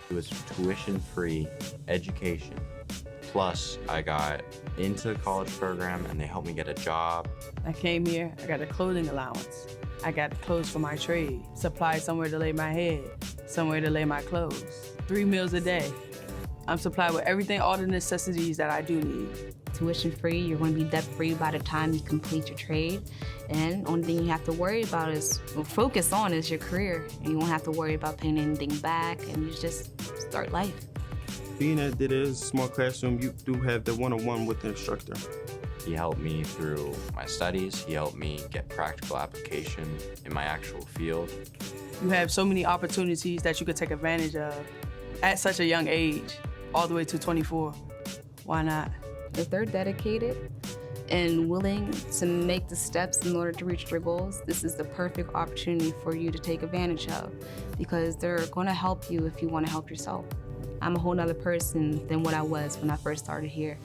It was tuition-free education. Plus, I got into the college program and they helped me get a job. I came here, I got a clothing allowance. I got clothes for my trade, supplied somewhere to lay my head, somewhere to lay my clothes. 3 meals a day. I'm supplied with everything, all the necessities that I do need. Tuition free, you're going to be debt free by the time you complete your trade. And only thing you have to worry about is, focus on is your career. And you won't have to worry about paying anything back, and you just start life. Being that it is a small classroom, you do have the one-on-one with the instructor. He helped me through my studies. He helped me get practical application in my actual field. You have so many opportunities that you could take advantage of at such a young age, all the way to 24. Why not? If they're dedicated and willing to make the steps in order to reach their goals, this is the perfect opportunity for you to take advantage of, because they're going to help you if you want to help yourself. I'm a whole nother person than what I was when I first started here.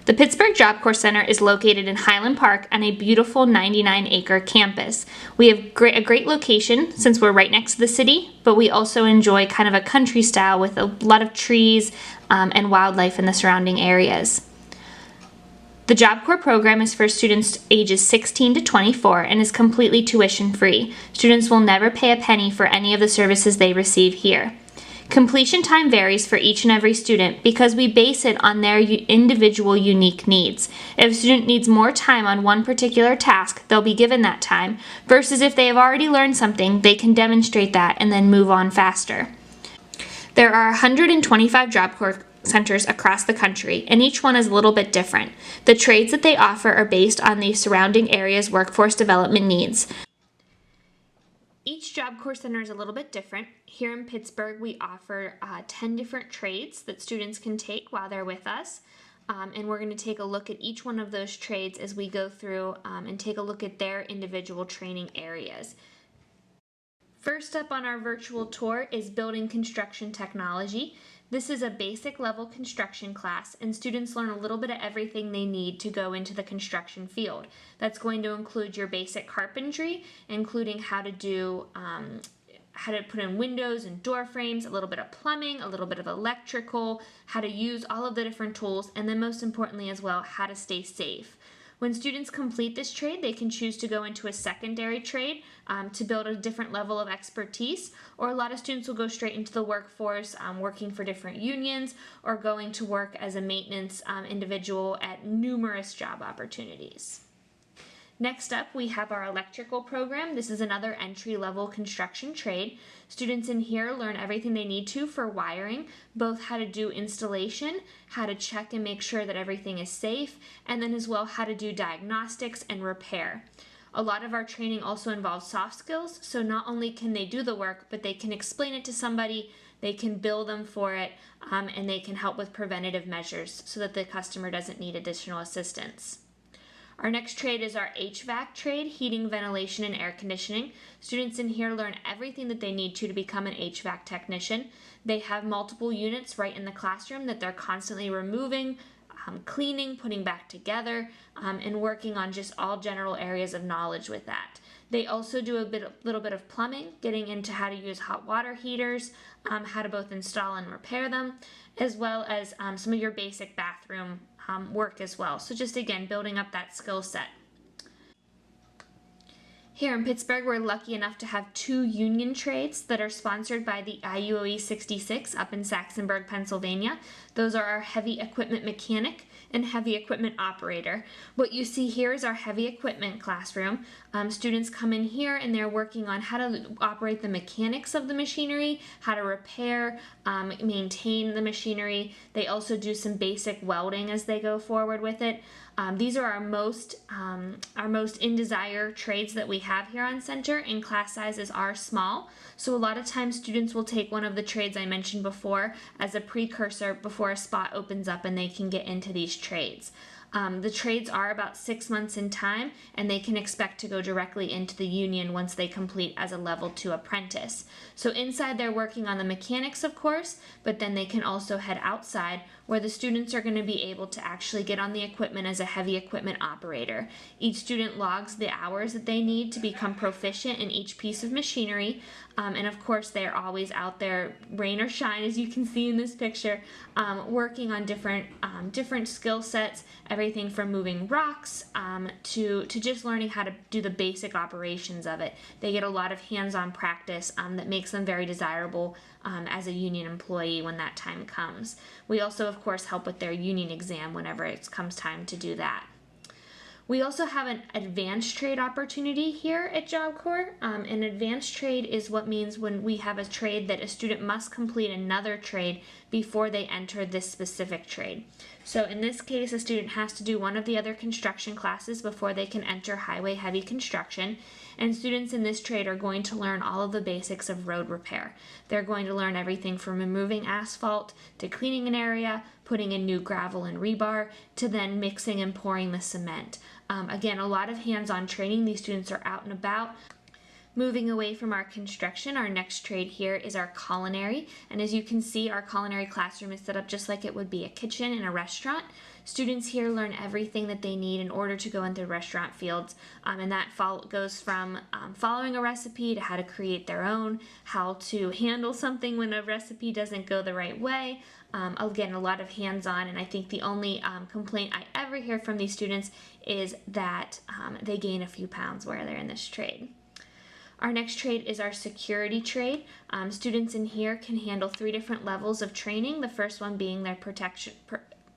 The Pittsburgh Job Corps Center is located in Highland Park on a beautiful 99-acre campus. We have a great location since we're right next to the city, but we also enjoy kind of a country style with a lot of trees and wildlife in the surrounding areas. The Job Corps program is for students ages 16 to 24 and is completely tuition free. Students will never pay a penny for any of the services they receive here. Completion time varies for each and every student because we base it on their individual unique needs. If a student needs more time on one particular task, they'll be given that time, versus if they have already learned something, they can demonstrate that and then move on faster. There are 125 Job Corps centers across the country, and each one is a little bit different. The trades that they offer are based on the surrounding area's workforce development needs. Each Job Corps center is a little bit different. Here in Pittsburgh, we offer 10 different trades that students can take while they're with us. And we're going to take a look at each one of those trades as we go through and take a look at their individual training areas. First up on our virtual tour is Building Construction Technology. This is a basic level construction class, and students learn a little bit of everything they need to go into the construction field. That's going to include your basic carpentry, including how to put in windows and door frames, a little bit of plumbing, a little bit of electrical, how to use all of the different tools, and then most importantly as well, how to stay safe. When students complete this trade, they can choose to go into a secondary trade to build a different level of expertise, or a lot of students will go straight into the workforce, working for different unions, or going to work as a maintenance individual at numerous job opportunities. Next up, we have our electrical program. This is another entry-level construction trade. Students in here learn everything they need to for wiring, both how to do installation, how to check and make sure that everything is safe, and then as well how to do diagnostics and repair. A lot of our training also involves soft skills, so not only can they do the work, but they can explain it to somebody, they can bill them for it, and they can help with preventative measures so that the customer doesn't need additional assistance. Our next trade is our HVAC trade, heating, ventilation, and air conditioning. Students in here learn everything that they need to become an HVAC technician. They have multiple units right in the classroom that they're constantly removing, cleaning, putting back together, and working on just all general areas of knowledge with that. They also do a little bit of plumbing, getting into how to use hot water heaters, how to both install and repair them, as well as some of your basic bathroom work as well. So just again, building up that skill set. Here in Pittsburgh, we're lucky enough to have 2 union trades that are sponsored by the IUOE 66 up in Saxonburg, Pennsylvania. Those are our heavy equipment mechanic and heavy equipment operator. What you see here is our heavy equipment classroom. Students come in here and they're working on how to operate the mechanics of the machinery, how to repair, maintain the machinery. They also do some basic welding as they go forward with it. These are our most in desire trades that we have here on Center, and class sizes are small. So a lot of times students will take one of the trades I mentioned before as a precursor before a spot opens up and they can get into these trades. The trades are about 6 months in time, and they can expect to go directly into the union once they complete as a level 2 apprentice. So inside they're working on the mechanics, of course, but then they can also head outside where the students are going to be able to actually get on the equipment as a heavy equipment operator. Each student logs the hours that they need to become proficient in each piece of machinery, and of course they're always out there, rain or shine, as you can see in this picture, working on different skill sets, everything from moving rocks to just learning how to do the basic operations of it. They get a lot of hands-on practice that makes them very desirable as a union employee when that time comes. We also, of course, help with their union exam whenever it comes time to do that. We also have an advanced trade opportunity here at Job Corps. An advanced trade is what means when we have a trade that a student must complete another trade before they enter this specific trade. So in this case, a student has to do one of the other construction classes before they can enter highway heavy construction. And students in this trade are going to learn all of the basics of road repair. They're going to learn everything from removing asphalt to cleaning an area, putting in new gravel and rebar, to then mixing and pouring the cement. Again, a lot of hands-on training. These students are out and about. Moving away from our construction, our next trade here is our culinary. And as you can see, our culinary classroom is set up just like it would be a kitchen in a restaurant. Students here learn everything that they need in order to go into restaurant fields, and that goes from following a recipe to how to create their own, how to handle something when a recipe doesn't go the right way. Again, a lot of hands-on, and I think the only complaint I ever hear from these students is that they gain a few pounds while they're in this trade. Our next trade is our security trade. Students in here can handle 3 different levels of training, the first one being their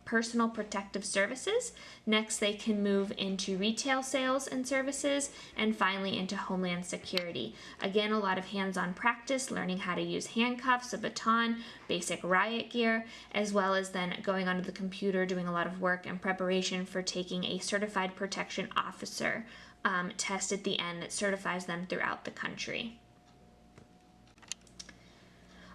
personal protective services. Next, they can move into retail sales and services, and finally into homeland security. Again, a lot of hands-on practice, learning how to use handcuffs, a baton, basic riot gear, as well as then going onto the computer, doing a lot of work and preparation for taking a certified protection officer test at the end that certifies them throughout the country.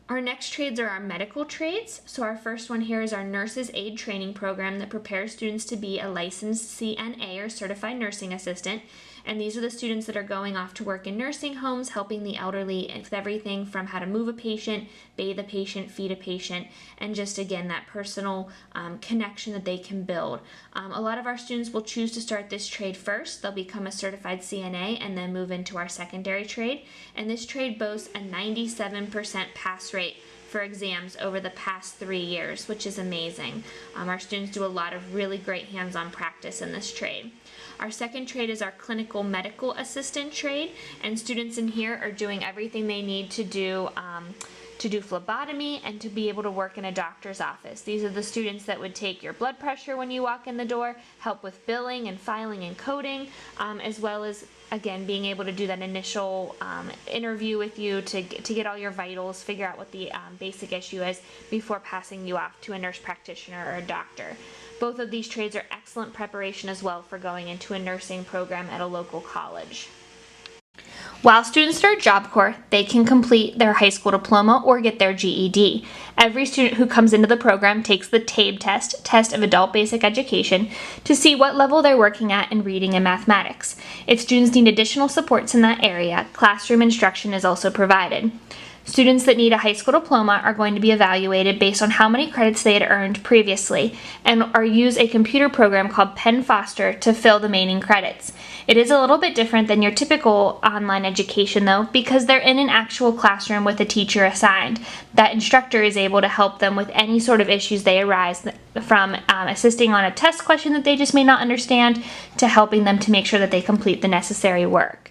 Our next trades are our medical trades. So our first one here is our nurse's aid training program that prepares students to be a licensed CNA or certified nursing assistant. And these are the students that are going off to work in nursing homes, helping the elderly with everything from how to move a patient, bathe a patient, feed a patient, and just again that personal connection that they can build. A lot of our students will choose to start this trade first. They'll become a certified CNA and then move into our secondary trade. And this trade boasts a 97% pass rate for exams over the past 3 years, which is amazing. Our students do a lot of really great hands-on practice in this trade. Our second trade is our clinical medical assistant trade, and students in here are doing everything they need to do phlebotomy and to be able to work in a doctor's office. These are the students that would take your blood pressure when you walk in the door, help with billing and filing and coding, as well as again being able to do that initial interview with you to get all your vitals, figure out what the basic issue is before passing you off to a nurse practitioner or a doctor. Both of these trades are excellent preparation as well for going into a nursing program at a local college. While students start Job Corps, they can complete their high school diploma or get their GED. Every student who comes into the program takes the TABE test of adult basic education, to see what level they're working at in reading and mathematics. If students need additional supports in that area, classroom instruction is also provided. Students that need a high school diploma are going to be evaluated based on how many credits they had earned previously and use a computer program called Penn Foster to fill the remaining credits. It is a little bit different than your typical online education though, because they're in an actual classroom with a teacher assigned. That instructor is able to help them with any sort of issues they arise from assisting on a test question that they just may not understand to helping them to make sure that they complete the necessary work.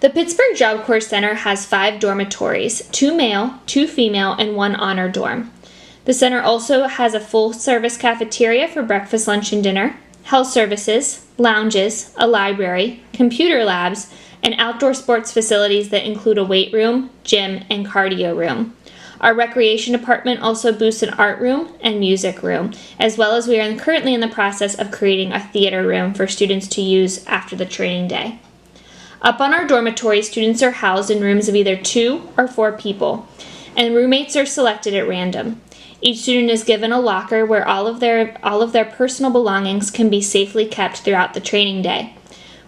The Pittsburgh Job Corps Center has 5 dormitories, 2 male, 2 female, and 1 honor dorm. The center also has a full-service cafeteria for breakfast, lunch, and dinner, health services, lounges, a library, computer labs, and outdoor sports facilities that include a weight room, gym, and cardio room. Our recreation department also boasts an art room and music room, as well as we are currently in the process of creating a theater room for students to use after the training day. Up on our dormitory, students are housed in rooms of either 2 or 4 people, and roommates are selected at random. Each student is given a locker where all of their personal belongings can be safely kept throughout the training day.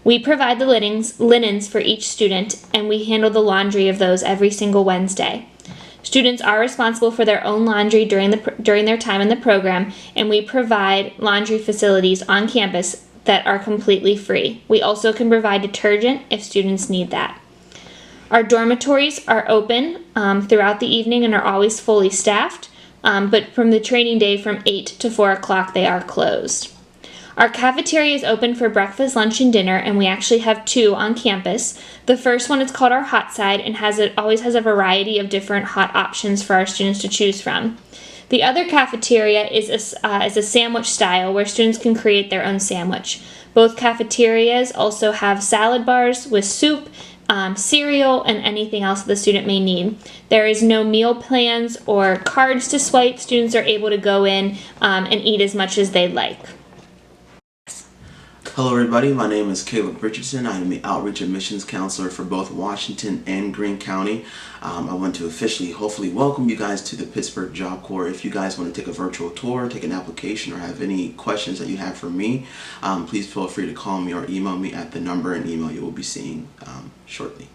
We provide the linens for each student, and we handle the laundry of those every single Wednesday. Students are responsible for their own laundry during their time in the program, and we provide laundry facilities on campus that are completely free. We also can provide detergent if students need that. Our dormitories are open throughout the evening and are always fully staffed, but from the training day from 8 to 4 o'clock they are closed. Our cafeteria is open for breakfast, lunch, and dinner, and we actually have 2 on campus. The first one is called our hot side and always has a variety of different hot options for our students to choose from. The other cafeteria is a sandwich style where students can create their own sandwich. Both cafeterias also have salad bars with soup, cereal, and anything else the student may need. There is no meal plans or cards to swipe. Students are able to go in and eat as much as they'd like. Hello everybody, my name is Caleb Richardson. I am the Outreach Admissions Counselor for both Washington and Greene County. I want to officially, hopefully, welcome you guys to the Pittsburgh Job Corps. If you guys want to take a virtual tour, take an application, or have any questions that you have for me, please feel free to call me or email me at the number and email you will be seeing shortly.